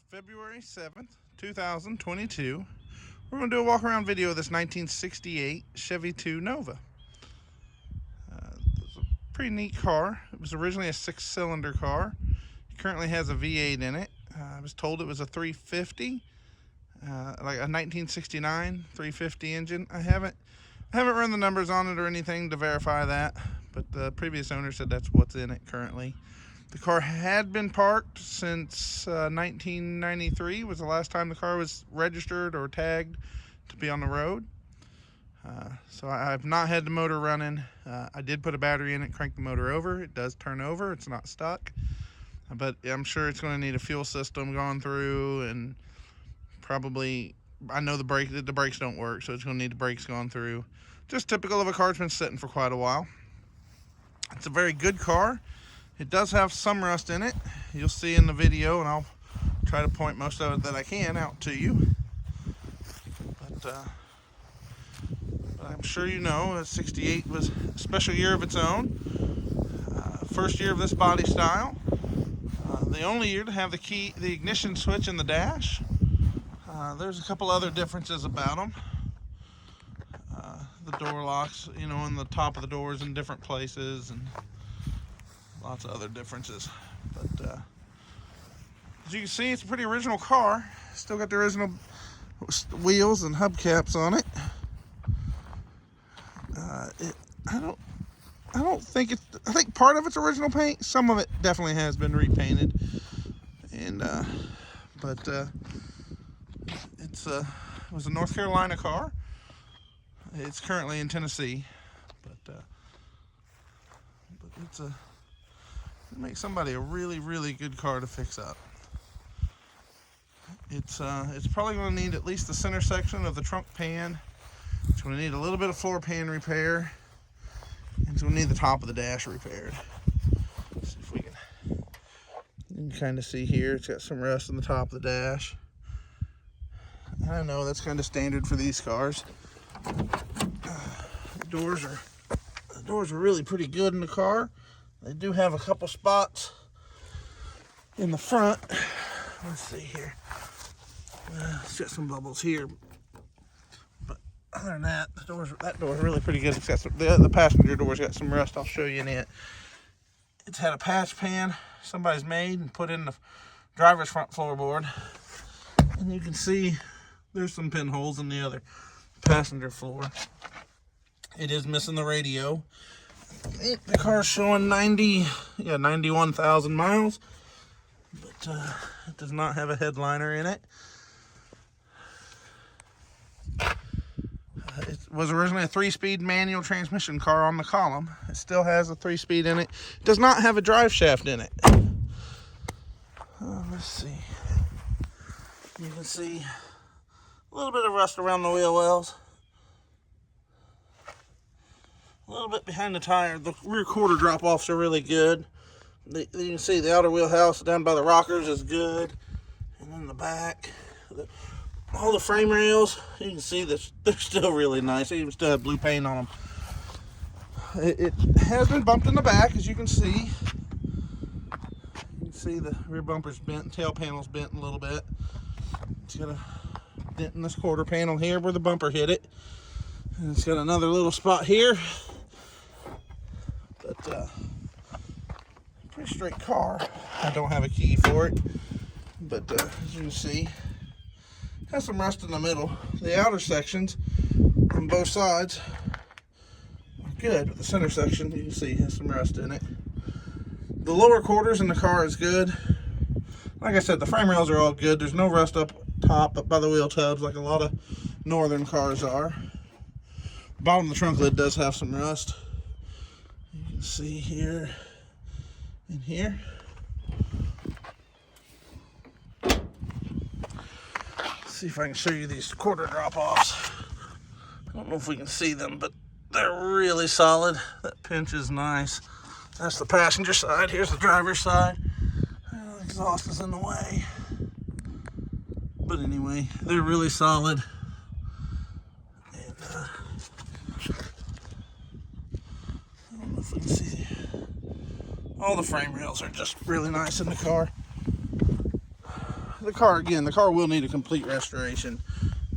February 7th, 2022. We're going to do a walk around video of this 1968 Chevy II Nova. It's a pretty neat car. It was originally a 6-cylinder car. It currently has a V8 in it. I was told it was a 350, like a 1969 350 engine. I haven't run the numbers on it or anything to verify that, but the previous owner said that's what's in it currently. The car had been parked since 1993 was the last time the car was registered or tagged to be on the road. So I've not had the motor running. I did put a battery in it, crank the motor over. It does turn over, it's not stuck. But I'm sure it's going to need a fuel system gone through, and probably, I know the brakes don't work, so it's going to need the brakes gone through. Just typical of a car that's been sitting for quite a while. It's a very good car. It does have some rust in it. You'll see in the video, and I'll try to point most of it that I can out to you. But I'm sure you know, 68 was a special year of its own. First year of this body style. The only year to have the ignition switch in the dash. There's a couple other differences about them. The door locks, you know, in the top of the doors in different places, and lots of other differences. But as you can see, it's a pretty original car. Still got the original wheels and hubcaps on it. I don't think I think part of it's original paint. Some of it definitely has been repainted. And it was a North Carolina car. It's currently in Tennessee, but it makes somebody a really good car to fix up. It's probably going to need at least the center section of the trunk pan. It's going to need a little bit of floor pan repair. And it's going to need the top of the dash repaired. Let's see if we can. You can kind of see here, it's got some rust on the top of the dash. I know that's kind of standard for these cars. The doors are really pretty good in the car. They do have a couple spots in the front. Let's see here. It's got some bubbles here, but other than that, that door's really pretty good. It's got the passenger door's got some rust. I'll show you in it. It's had a patch pan somebody's made and put in the driver's front floorboard, and you can see there's some pinholes in the other passenger floor. It is missing the radio. The car's showing 91,000 miles, but it does not have a headliner in it. It was originally a 3-speed manual transmission car on the column. It still has a 3-speed in it. It does not have a drive shaft in it. Let's see. You can see a little bit of rust around the wheel wells. A little bit behind the tire. The rear quarter drop-offs are really good. You can see the outer wheel house down by the rockers is good. And then the back, all the frame rails, you can see that they're still really nice. They even still have blue paint on them. It has been bumped in the back, as you can see. You can see the rear bumper's bent, tail panel's bent a little bit. It's got a dent in this quarter panel here where the bumper hit it. And it's got another little spot here. But pretty straight car. I don't have a key for it, but as you can see, it has some rust in the middle. The outer sections on both sides are good, but the center section, you can see, has some rust in it. The lower quarters in the car is good. Like I said, the frame rails are all good. There's no rust up top, up by the wheel tubs like a lot of northern cars are. The bottom of the trunk lid does have some rust. You can see here and here. Let's see if I can show you these quarter drop-offs. I don't know if we can see them, but they're really solid. That pinch is nice. That's the passenger side. Here's the driver's side. The exhaust is in the way. But anyway, they're really solid. And I don't know if we can see. All the frame rails are just really nice in the car. the car will need a complete restoration.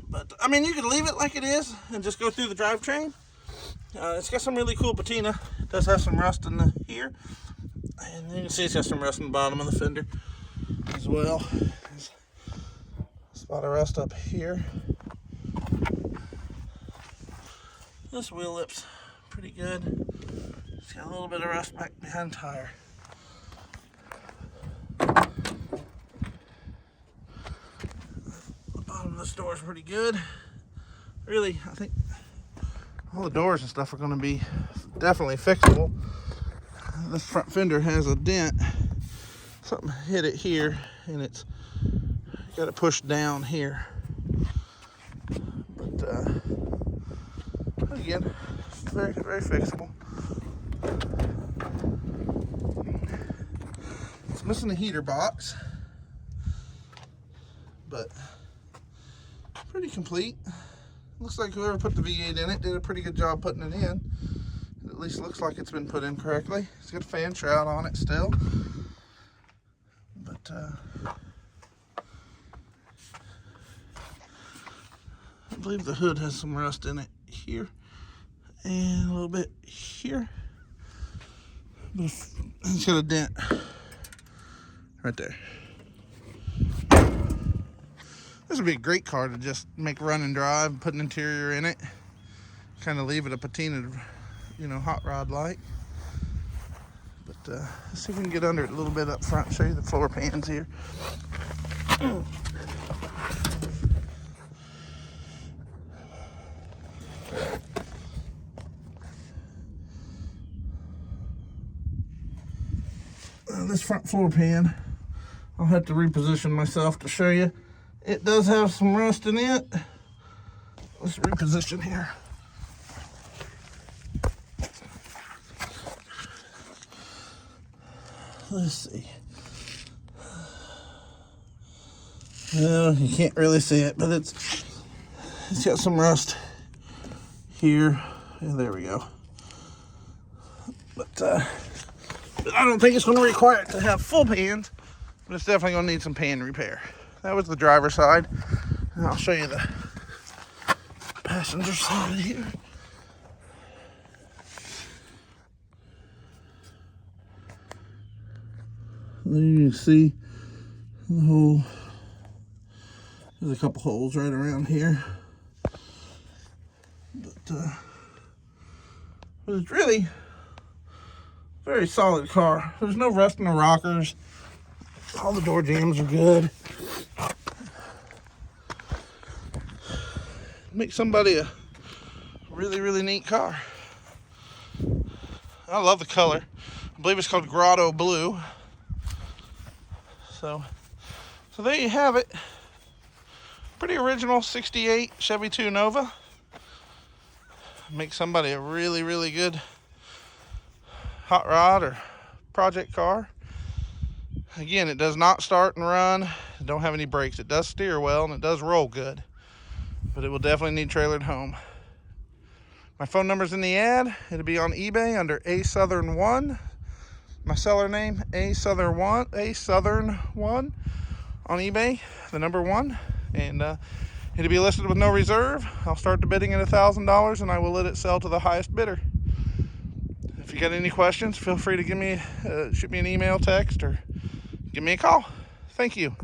But, I mean, you could leave it like it is and just go through the drivetrain. It's got some really cool patina. It does have some rust in the here. And you can see it's got some rust in the bottom of the fender as well. There's a spot of rust up here. This wheel lip's pretty good. It's got a little bit of rust back behind the tire. The bottom of this door is pretty good. Really, I think all the doors and stuff are going to be definitely fixable. This front fender has a dent. Something hit it here, and it's got it pushed down here. But again, very, very fixable. It's missing a heater box, but pretty complete. Looks like whoever put the V8 in it did a pretty good job putting it in. It at least looks like it's been put in correctly. It's got a fan shroud on it still. But I believe the hood has some rust in it here and a little bit here. But it's got a dent right there. This would be a great car to just make run and drive, put an interior in it, kind of leave it a patina, you know, hot rod like. But let's see if we can get under it a little bit up front, show you the floor pans here. This front floor pan, I'll have to reposition myself to show you. It does have some rust in it. Let's reposition here. Let's see. No, you can't really see it, but it's got some rust here. And there we go. But I don't think it's going to require it to have full pans, but it's definitely going to need some pan repair. That was the driver's side. And I'll show you the passenger side here. There you can see the hole. There's a couple holes right around here. But it's really very solid car. There's no rust in the rockers. All the door jambs are good. Make somebody a really, really neat car. I love the color. I believe it's called Grotto Blue. So there you have it. Pretty original 68 Chevy II Nova. Make somebody a really, really good hot rod or project car. Again, it does not start and run. It don't have any brakes. It does steer well and it does roll good, but it will definitely need trailered home. My phone number's in the ad. It'll be on eBay under A Southern 1. My seller name, A Southern 1 on eBay, the number 1. And it'll be listed with no reserve. I'll start the bidding at $1,000 and I will let it sell to the highest bidder. If you got any questions, feel free to give me shoot me an email, text, or give me a call. Thank you.